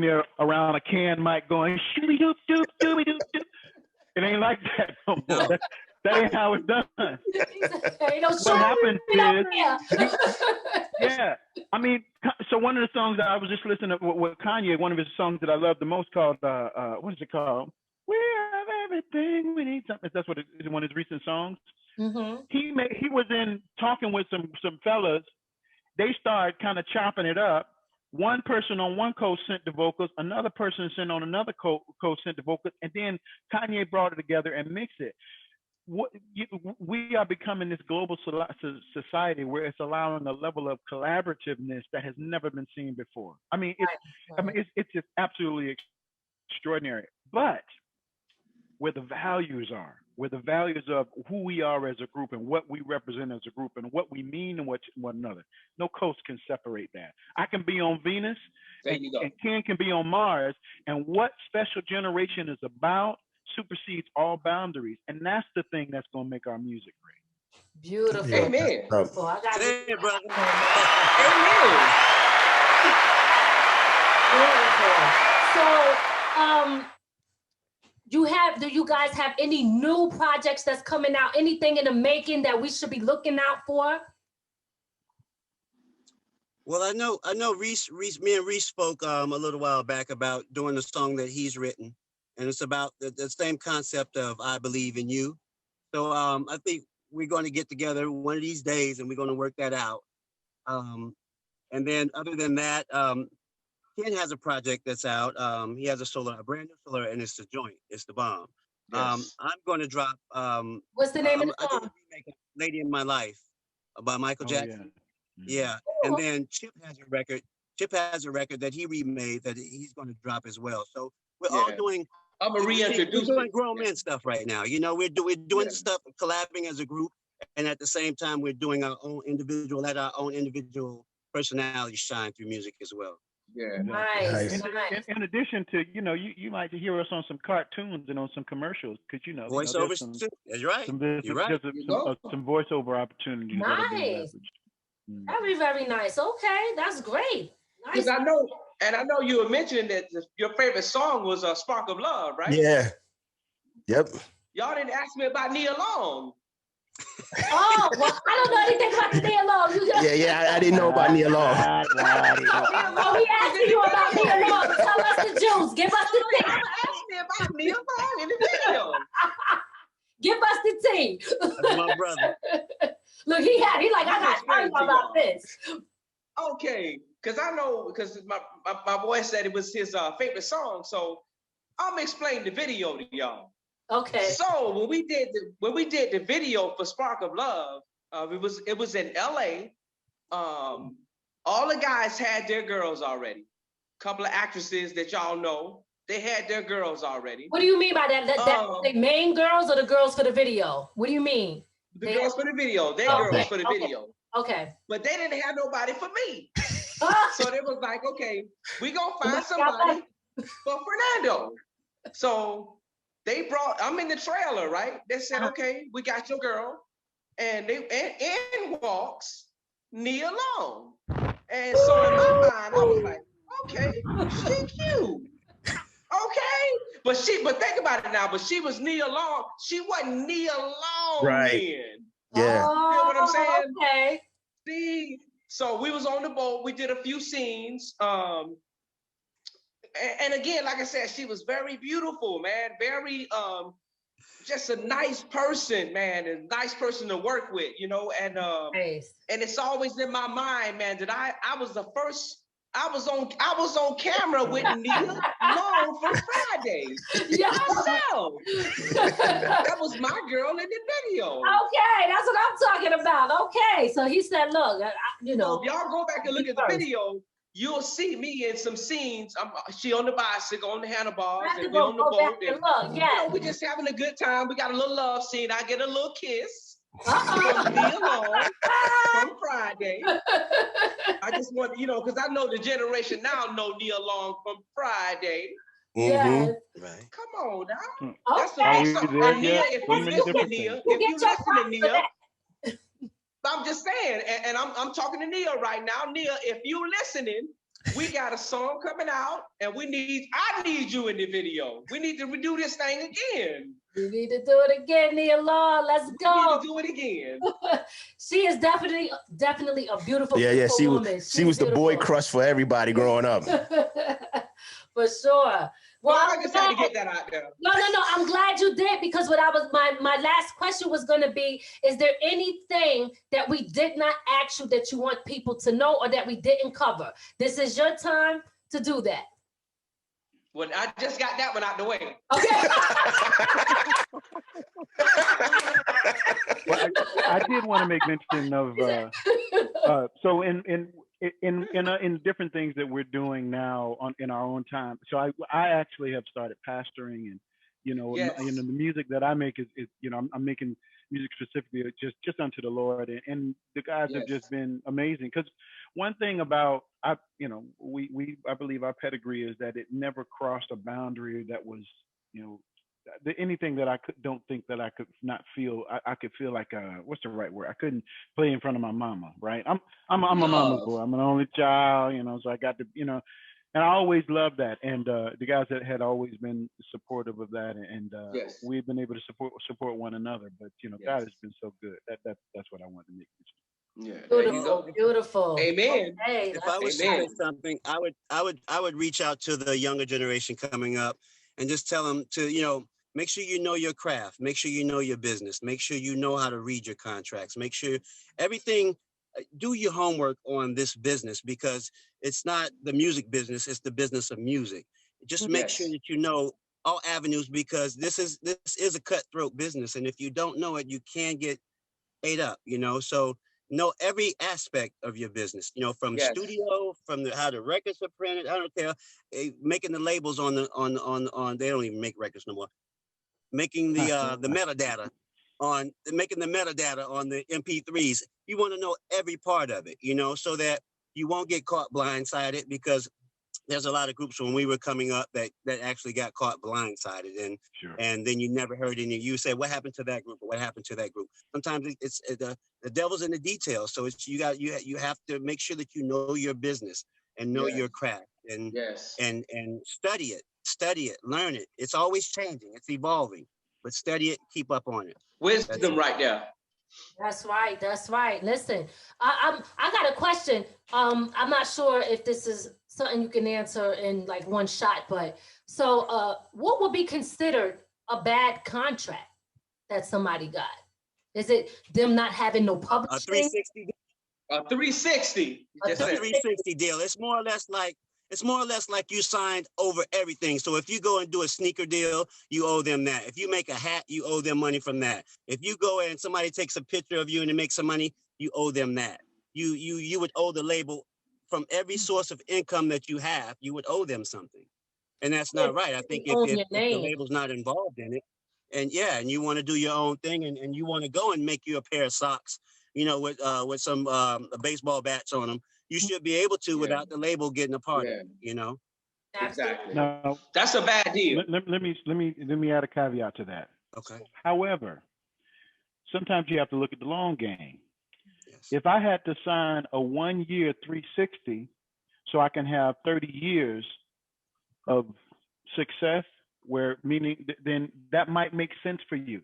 [SPEAKER 5] there around a can mic going, shooby doop doop dooby doop doop. It ain't like that no more. That ain't how it's done. What happens is, I mean, so one of the songs that I was just listening to with Kanye, one of his songs that I love the most called, what is it called? We have everything we need. Something. That's what it is, one of his recent songs. He was in talking with some fellas. They started kind of chopping it up. One person on one coast sent the vocals, another person sent on another coast sent the vocals, and then Kanye brought it together and mixed it. We are becoming this global society where it's allowing a level of collaborativeness that has never been seen before. I mean, it's just absolutely extraordinary. But where the values are, where the values of who we are as a group and what we represent as a group and what we mean to one another, no coast can separate that. I can be on Venus and Ken can be on Mars, and what Special Generation is about supersedes all boundaries, and that's the thing that's going to make our music great.
[SPEAKER 2] Beautiful.
[SPEAKER 4] Amen.
[SPEAKER 2] Well, I got
[SPEAKER 6] it, brother.
[SPEAKER 2] Amen. So, do you guys have any new projects that's coming out? Anything in the making that we should be looking out for?
[SPEAKER 6] Well, I know Reese, me and Reese spoke a little while back about doing a song that he's written, and it's about the same concept of I Believe in You. So I think we're going to get together one of these days and we're going to work that out. And then other than that, Ken has a project that's out. He has a brand new solo, and it's the joint. It's the bomb. Yes. I'm going to drop.
[SPEAKER 2] What's the name of the song?
[SPEAKER 6] Lady in My Life by Michael Jackson. Yeah. And then Chip has a record. Chip has a record that he remade that he's going to drop as well. So we're all doing.
[SPEAKER 4] I'm a reintroduce.
[SPEAKER 6] We're doing grown men stuff right now. You know, we're doing stuff, collabing as a group, and at the same time, we're doing our own individual, let our own individual personality shine through music as well.
[SPEAKER 4] Yeah,
[SPEAKER 2] nice.
[SPEAKER 5] In addition to, you know, you might hear us on some cartoons and on some commercials, because you know,
[SPEAKER 6] voiceovers too. That's right.
[SPEAKER 5] You're right. Some voiceover opportunities.
[SPEAKER 2] Nice. Very, very nice. Okay, that's great. Nice.
[SPEAKER 4] I know you were mentioning that your favorite song was "Spark of Love," right?
[SPEAKER 3] Yeah. Yep.
[SPEAKER 4] Y'all didn't ask me about Nia Long.
[SPEAKER 2] Oh, well, I don't know anything about Nia Long.
[SPEAKER 3] Yeah, I didn't know about Nia Long.
[SPEAKER 2] Well, we asked you about Nia Long. Tell us the juice. Give us the thing. me.
[SPEAKER 6] That's my brother.
[SPEAKER 2] Look, he like, I got to tell you about this.
[SPEAKER 4] Okay, because I know, because my boy said it was his favorite song, so I'm gonna explain the video to y'all.
[SPEAKER 2] Okay.
[SPEAKER 4] So when we did the video for Spark of Love, it was in LA. All the guys had their girls already. Couple of actresses that y'all know, they had their girls already.
[SPEAKER 2] What do you mean by that? The main girls or the girls for the video? What do you mean?
[SPEAKER 4] The girls for the video. They girls for the video.
[SPEAKER 2] Okay.
[SPEAKER 4] But they didn't have nobody for me. So they was like, okay, we gonna find somebody for Fernando. So I'm in the trailer, right? They said, okay, we got your girl. And in walks Nia Long. And so in my mind, I was like, okay, she cute. Okay. But think about it now, but she was Nia Long. She wasn't Nia Long then.
[SPEAKER 3] Yeah.
[SPEAKER 4] You know what I'm saying?
[SPEAKER 2] Okay.
[SPEAKER 4] See, so we was on the boat. We did a few scenes. And again, like I said, she was very beautiful, man. Very just a nice person, man, and nice person to work with, you know. And
[SPEAKER 2] nice. And
[SPEAKER 4] it's always in my mind, man, that I was the first. I was on camera with Nia Long for Friday.
[SPEAKER 2] Yeah.
[SPEAKER 4] Myself. That was my girl in the video.
[SPEAKER 2] Okay, that's what I'm talking about. Okay, so he said, look, you know.
[SPEAKER 4] So if y'all go back and look at the video, you'll see me in some scenes. She on the bicycle, on the handlebars, and we on the boat. And, you know, we just having a good time. We got a little love scene. I get a little kiss. From Nia Long from Friday. I just want, you know, because I know the generation now know Nia Long from Friday.
[SPEAKER 2] Yeah.
[SPEAKER 6] Right.
[SPEAKER 4] Come on now.
[SPEAKER 2] Okay.
[SPEAKER 4] That's and Nia, if you listen to Nia, I'm just saying, and I'm talking to Nia right now. Nia, if you listening, we got a song coming out, and I need you in the video. We need to redo this thing again.
[SPEAKER 2] We need to do it again, Nia Long. Let's go.
[SPEAKER 4] We need to do it again.
[SPEAKER 2] She is definitely a beautiful,
[SPEAKER 3] beautiful
[SPEAKER 2] woman.
[SPEAKER 3] She was the boy crush for everybody growing up.
[SPEAKER 2] For sure. Well,
[SPEAKER 4] I just had to get that out there.
[SPEAKER 2] No. I'm glad you did, because my last question was going to be, is there anything that we did not ask you that you want people to know or that we didn't cover? This is your time to do that.
[SPEAKER 4] Well, I just got that one out the way.
[SPEAKER 2] Okay.
[SPEAKER 5] Well, I did want to make mention of so in different things that we're doing now in our own time. So I actually have started pastoring, and you know, the music that I make is you know, I'm making music specifically just unto the Lord, and the guys have just been amazing. Because one thing about I believe our pedigree is that it never crossed a boundary that was, you know, anything that I don't think that I could not feel. I could feel like what's the right word? I couldn't play in front of my mama, right? I'm a mama's boy. I'm an only child, you know, so I got to, you know, and I always loved that. And the guys that had always been supportive of that, and we've been able to support one another. But you know, God has been so good. That's what I wanted to make.
[SPEAKER 2] Yeah, beautiful.
[SPEAKER 4] Amen.
[SPEAKER 2] Okay,
[SPEAKER 6] if I was saying something, I would reach out to the younger generation coming up and just tell them to, you know, make sure you know your craft, make sure you know your business, make sure you know how to read your contracts, make sure everything, do your homework on this business, because it's not the music business, it's the business of music. Just make sure that you know all avenues, because this is a cutthroat business. And if you don't know it, you can get ate up, you know? So know every aspect of your business, you know, from studio, from how the records are printed. I don't care, making the labels on they don't even make records no more. Making the metadata on the MP3s. You want to know every part of it, you know, so that you won't get caught blindsided, because there's a lot of groups when we were coming up that actually got caught blindsided, and then you never heard any. You say, what happened to that group, or what happened to that group? Sometimes it's the devil's in the details. So it's you have to make sure that you know your business and know your craft, and study it, learn it. It's always changing, it's evolving, but study it, keep up on it.
[SPEAKER 4] Wisdom right there.
[SPEAKER 2] That's right. Listen, I got a question. I'm not sure if this is something you can answer in like one shot, but so what would be considered a bad contract that somebody got? Is it them not having no publishing?
[SPEAKER 6] A 360.
[SPEAKER 4] A 360.
[SPEAKER 6] A 360 deal. It's more or less like you signed over everything. So if you go and do a sneaker deal, you owe them that. If you make a hat, you owe them money from that. If you go and somebody takes a picture of you and it makes some money, you owe them that. You would owe the label from every source of income that you have. You would owe them something, and that's not right. I think if the label's not involved in it, and you want to do your own thing, and you want to go and make you a pair of socks, with some baseball bats on them, you should be able to without the label getting a part of it,
[SPEAKER 4] Exactly.
[SPEAKER 5] No,
[SPEAKER 4] that's a bad deal.
[SPEAKER 5] Let me add a caveat to that.
[SPEAKER 6] Okay.
[SPEAKER 5] However, sometimes you have to look at the long game.
[SPEAKER 6] Yes.
[SPEAKER 5] If I had to sign a 1 year 360 so I can have 30 years of success, then that might make sense for you.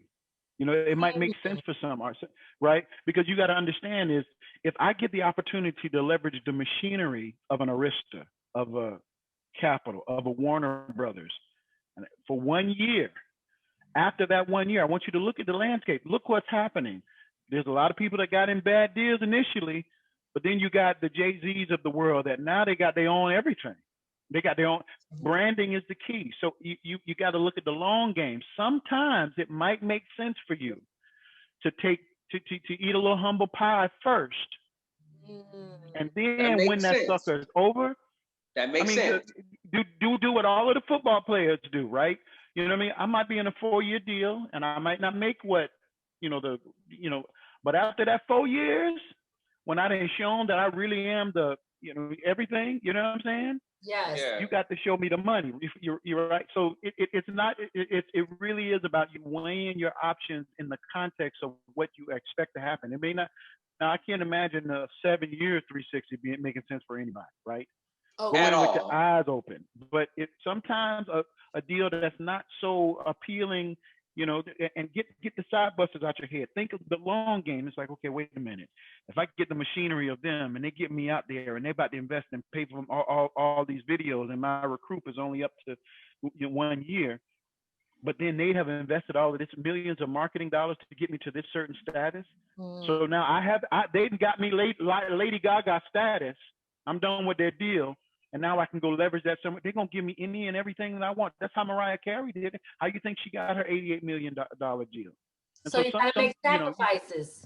[SPEAKER 5] It might make sense for some artists, right? Because you got to understand is if I get the opportunity to leverage the machinery of an Arista, of a Capitol, of a Warner Brothers for 1 year, after that 1 year, I want you to look at the landscape. Look what's happening. There's a lot of people that got in bad deals initially, but then you got the Jay-Z's of the world that now they own everything. They got their own branding is the key. So you got to look at the long game. Sometimes it might make sense for you to eat a little humble pie first. And then when that sucker is over,
[SPEAKER 4] that makes sense.
[SPEAKER 5] Do what all of the football players do, right? You know what I mean? I might be in a 4-year deal and I might not make what, but after that 4 years, when I done shown that I really am the, everything, you know what I'm saying?
[SPEAKER 2] Yes.
[SPEAKER 4] Yeah.
[SPEAKER 5] You got to show me the money. You're right. So it's not. It really is about you weighing your options in the context of what you expect to happen. It may not. Now I can't imagine a 7-year 360 making sense for anybody, right?
[SPEAKER 2] Okay.
[SPEAKER 5] Going with your eyes open. But it's sometimes a deal that's not so appealing. And get the side busters out your head. Think of the long game. It's like, okay, wait a minute. If I get the machinery of them and they get me out there and they're about to invest and pay for all these videos and my recruit is only up to 1 year, but then they have invested all of this millions of marketing dollars to get me to this certain status. So now they've got me Lady Gaga status. I'm done with their deal. And now I can go leverage that somewhere. They're going to give me any and everything that I want. That's how Mariah Carey did it. How you think she got her $88 million deal? And
[SPEAKER 2] so you got to make sacrifices.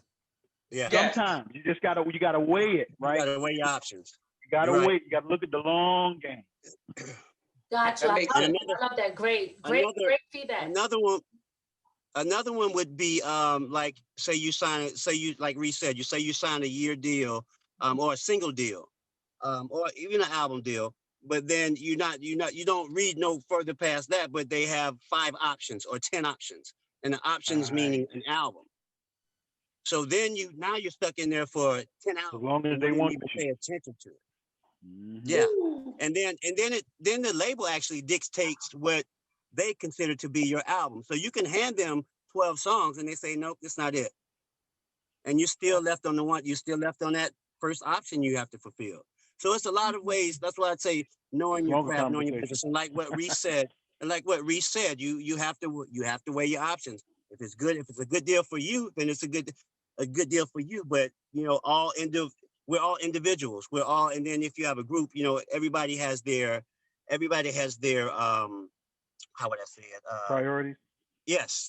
[SPEAKER 5] Sometimes you just got to weigh it, right?
[SPEAKER 6] You got to weigh your options.
[SPEAKER 5] You got to weigh. You got to look at the long game.
[SPEAKER 2] Gotcha. I love that. Great feedback.
[SPEAKER 6] Another one would be like say you like Reese said, you sign a year deal or a single deal. Or even an album deal, but then you don't read no further past that, but they have 5 options or 10 options, and the options meaning an album. So then you're stuck in there for 10 albums.
[SPEAKER 5] As long as they want
[SPEAKER 6] to pay attention to it.
[SPEAKER 5] Mm-hmm.
[SPEAKER 6] Yeah, and then the label actually dictates what they consider to be your album. So you can hand them 12 songs, and they say nope, that's not it, and you're still left on that first option you have to fulfill. So it's a lot of ways. That's why I'd say knowing your craft, knowing your business, and like what Reese said, you have to weigh your options. If it's a good deal for you, then it's a good deal for you. But we're all individuals. And then if you have a group, everybody has their how would I say it?
[SPEAKER 5] Priorities.
[SPEAKER 6] Yes.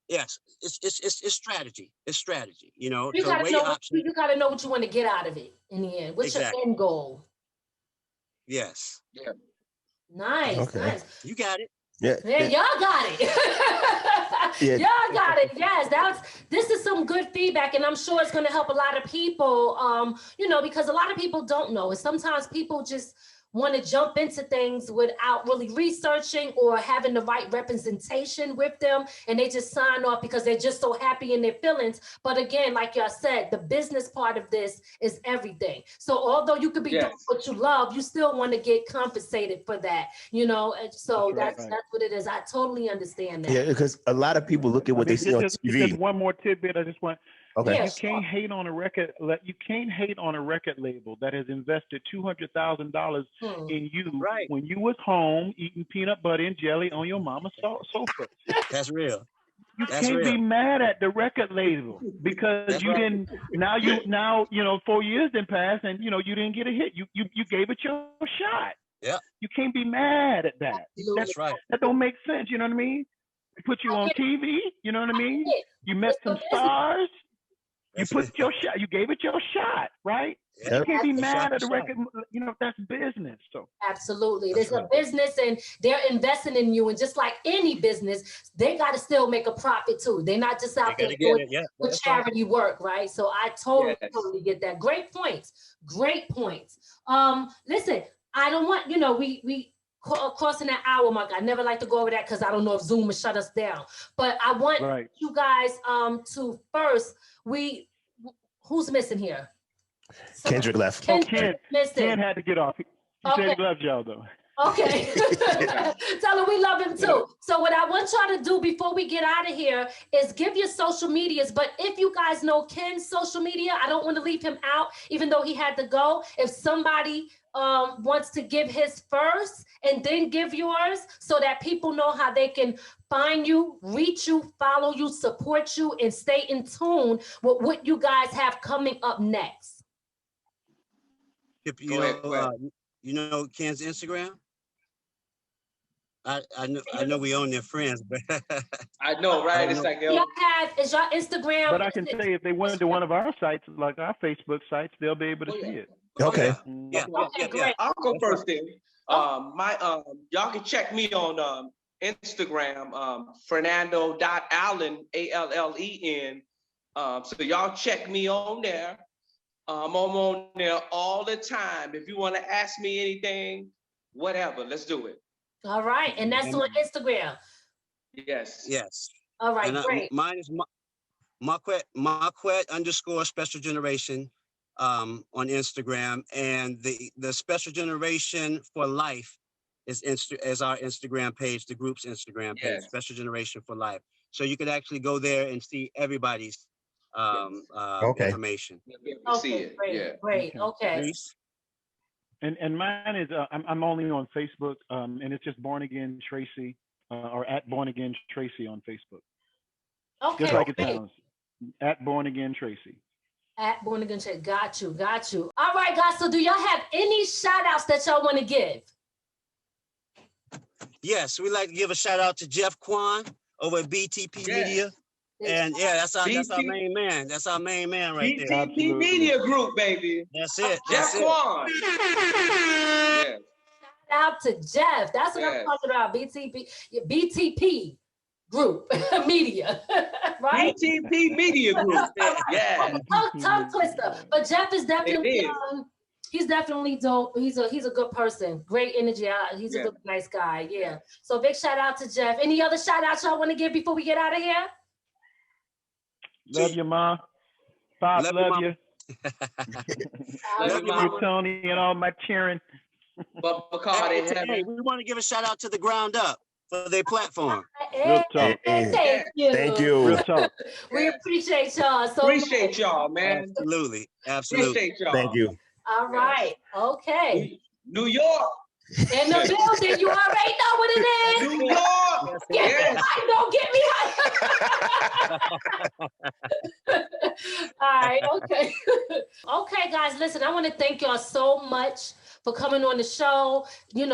[SPEAKER 6] It's strategy. It's strategy,
[SPEAKER 2] You gotta know what you want to get out of it in the end. What's your end goal?
[SPEAKER 6] Yes.
[SPEAKER 4] Yeah.
[SPEAKER 2] Nice.
[SPEAKER 3] Okay.
[SPEAKER 2] Nice.
[SPEAKER 6] You got it.
[SPEAKER 3] Yeah.
[SPEAKER 2] Y'all got it. Y'all got it. Yes, this is some good feedback, and I'm sure it's going to help a lot of people. Because a lot of people don't know, and sometimes people just want to jump into things without really researching or having the right representation with them, and they just sign off because they're just so happy in their feelings. But again, like y'all said, the business part of this is everything. So although you could be doing what you love, you still want to get compensated for that, And so that's what it is. I totally understand that.
[SPEAKER 3] Yeah, because a lot of people look at what they see on TV.
[SPEAKER 5] Just one more tidbit. I just want.
[SPEAKER 3] Okay.
[SPEAKER 5] You can't hate on a record. You can't hate on a record label that has invested $200,000 in you when you was home eating peanut butter and jelly on your mama's sofa.
[SPEAKER 6] That's real.
[SPEAKER 5] You can't be mad at the record label because you didn't. Now 4 years didn't pass, and you didn't get a hit. You gave it your shot.
[SPEAKER 6] Yeah.
[SPEAKER 5] You can't be mad at that.
[SPEAKER 6] That's right.
[SPEAKER 5] That don't make sense. You know what I mean? They put you on TV. You know what I mean? You met some stars. You put your shot. You gave it your shot, right?
[SPEAKER 3] Yep.
[SPEAKER 5] You can't be mad at the record. That's business. So
[SPEAKER 2] absolutely, it's a business, and they're investing in you. And just like any business, they got to still make a profit too. They're not just out there doing with charity work, right? So I totally get that. Great points. Listen, I don't want we crossing that hour mark. I never like to go over that because I don't know if Zoom will shut us down. But I want you guys to first. Who's missing here?
[SPEAKER 3] Kendrick left.
[SPEAKER 5] Ken had to get off. He said he loved y'all though.
[SPEAKER 2] Okay. Tell him we love him too. So what I want y'all to do before we get out of here is give your social medias. But if you guys know Ken's social media, I don't want to leave him out, even though he had to go. If somebody wants to give his first and then give yours so that people know how they can find you, reach you, follow you, support you, and stay in tune with what you guys have coming up next.
[SPEAKER 6] If you know Ken's Instagram? I know we own their friends, but
[SPEAKER 4] I know, right? It's like
[SPEAKER 2] is your Instagram.
[SPEAKER 5] But I can say if they went to one of our sites, like our Facebook sites, they'll be able to see it.
[SPEAKER 3] Okay.
[SPEAKER 2] Great.
[SPEAKER 4] I'll go first then. Y'all can check me on Instagram, Fernando.Allen, ALLEN. So y'all check me on there. I'm on there all the time. If you want to ask me anything, whatever, let's do it.
[SPEAKER 2] All right, and that's on Instagram.
[SPEAKER 4] Yes.
[SPEAKER 2] All right,
[SPEAKER 6] and,
[SPEAKER 2] great.
[SPEAKER 6] Mine is Maquet _Special Generation on Instagram, and the Special Generation for Life is our Instagram page, the group's Instagram page, Special Generation for Life. So you could actually go there and see everybody's information.
[SPEAKER 4] See it.
[SPEAKER 2] Great. Okay.
[SPEAKER 5] And mine is I'm only on Facebook, and it's just Born Again Tracy, or at Born Again Tracy on Facebook.
[SPEAKER 2] Okay.
[SPEAKER 5] Just like it sounds, at Born Again Tracy.
[SPEAKER 2] At Born Again Tracy. Got you. All right, guys. So do y'all have any shout outs that y'all want to give?
[SPEAKER 6] Yes, we'd like to give a shout out to Jeff Kwan over at BTP Media. And that's our main man. That's our main man right there.
[SPEAKER 4] Btpmediagroup, baby.
[SPEAKER 6] That's it.
[SPEAKER 4] Jeff Kwan.
[SPEAKER 2] Shout out to Jeff. That's what I'm talking about. BTP Group Media, right?
[SPEAKER 4] Btpmediagroup. Yeah.
[SPEAKER 2] Tongue twister. But Jeff is definitely he's definitely dope. He's a good person. Great energy. He's a good, nice guy. Yeah. So big shout out to Jeff. Any other shout outs y'all want to give before we get out of here?
[SPEAKER 5] Love you, Ma. Pop, love you.
[SPEAKER 6] Love you,
[SPEAKER 5] Tony, and all my cheering.
[SPEAKER 4] But
[SPEAKER 6] we want to give a shout out to the Ground Up for their platform.
[SPEAKER 5] Real talk.
[SPEAKER 2] Thank
[SPEAKER 3] you.
[SPEAKER 5] Real talk.
[SPEAKER 2] We appreciate y'all so
[SPEAKER 4] appreciate
[SPEAKER 2] much.
[SPEAKER 4] y'all, man.
[SPEAKER 6] Absolutely.
[SPEAKER 4] Appreciate y'all.
[SPEAKER 3] Thank you.
[SPEAKER 2] All right. Okay.
[SPEAKER 4] New York.
[SPEAKER 2] In the building, you already know what it is.
[SPEAKER 4] New York.
[SPEAKER 2] Don't get me high. All right, okay. Okay, guys, listen, I want to thank y'all so much for coming on the show,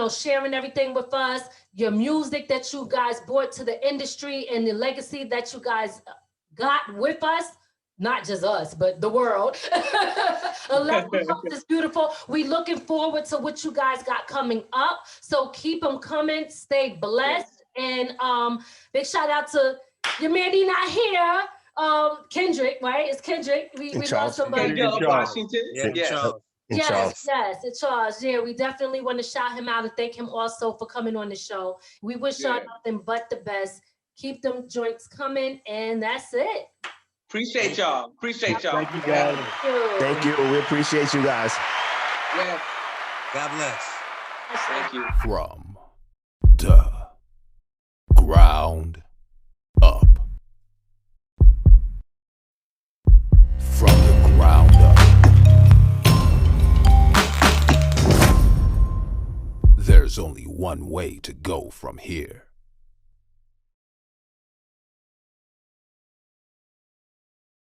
[SPEAKER 2] sharing everything with us, your music that you guys brought to the industry and the legacy that you guys got with us. Not just us, but the world. 11 Cups is beautiful. We looking forward to what you guys got coming up. So keep them coming. Stay blessed. And big shout out to your man, he not here. Kendrick, right? It's Kendrick. We lost somebody.
[SPEAKER 4] Kendrick Washington.
[SPEAKER 2] Yes, it's Charles. Yeah, we definitely want to shout him out and thank him also for coming on the show. We wish y'all nothing but the best. Keep them joints coming, and that's it.
[SPEAKER 4] Appreciate y'all.
[SPEAKER 5] Thank you, guys.
[SPEAKER 3] Thank you. We appreciate you guys.
[SPEAKER 4] Yeah.
[SPEAKER 6] God bless.
[SPEAKER 4] Thank you.
[SPEAKER 1] From the ground up. From the ground up. There's only one way to go from here.